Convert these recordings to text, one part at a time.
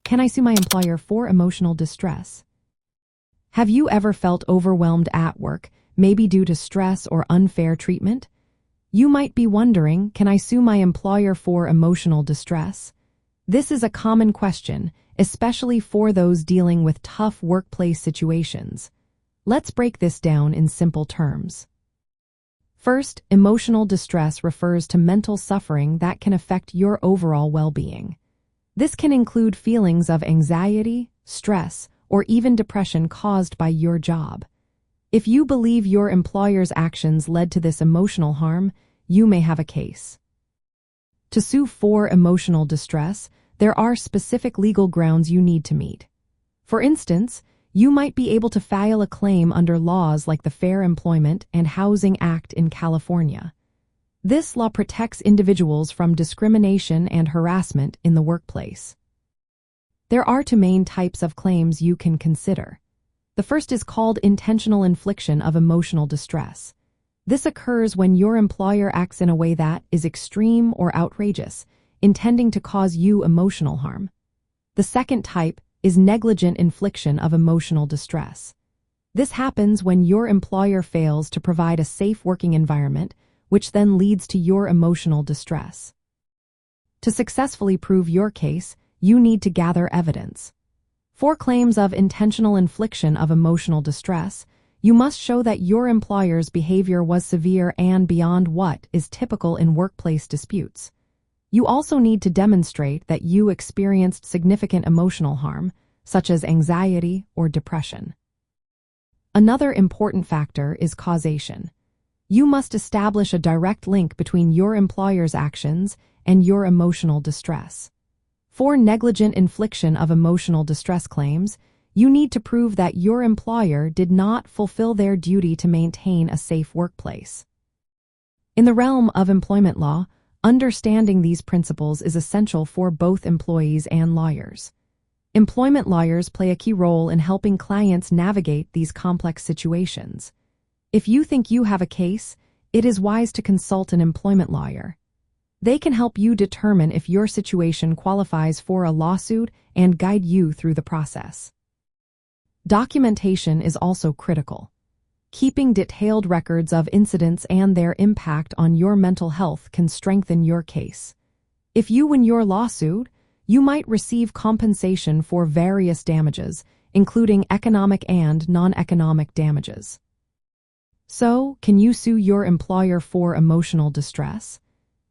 Can I sue my employer for emotional distress? Have you ever felt overwhelmed at work, maybe due to stress or unfair treatment? You might be wondering, can I sue my employer for emotional distress? This is a common question, especially for those dealing with tough workplace situations. Let's break this down in simple terms. First, emotional distress refers to mental suffering that can affect your overall well-being. This can include feelings of anxiety, stress, or even depression caused by your job. If you believe your employer's actions led to this emotional harm, you may have a case. To sue for emotional distress, there are specific legal grounds you need to meet. For instance, you might be able to file a claim under laws like the Fair Employment and Housing Act in California. This law protects individuals from discrimination and harassment in the workplace. There are two main types of claims you can consider. The first is called intentional infliction of emotional distress. This occurs when your employer acts in a way that is extreme or outrageous, intending to cause you emotional harm. The second type is negligent infliction of emotional distress. This happens when your employer fails to provide a safe working environment, which then leads to your emotional distress. To successfully prove your case, you need to gather evidence. For claims of intentional infliction of emotional distress, you must show that your employer's behavior was severe and beyond what is typical in workplace disputes. You also need to demonstrate that you experienced significant emotional harm, such as anxiety or depression. Another important factor is causation. You must establish a direct link between your employer's actions and your emotional distress. For negligent infliction of emotional distress claims, you need to prove that your employer did not fulfill their duty to maintain a safe workplace. In the realm of employment law, understanding these principles is essential for both employees and lawyers. Employment lawyers play a key role in helping clients navigate these complex situations. If you think you have a case, it is wise to consult an employment lawyer. They can help you determine if your situation qualifies for a lawsuit and guide you through the process. Documentation is also critical. Keeping detailed records of incidents and their impact on your mental health can strengthen your case. If you win your lawsuit, you might receive compensation for various damages, including economic and non-economic damages. So, can you sue your employer for emotional distress?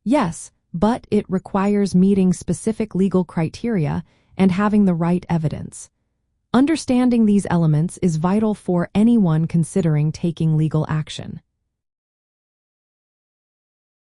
Yes, but it requires meeting specific legal criteria and having the right evidence. Understanding these elements is vital for anyone considering taking legal action.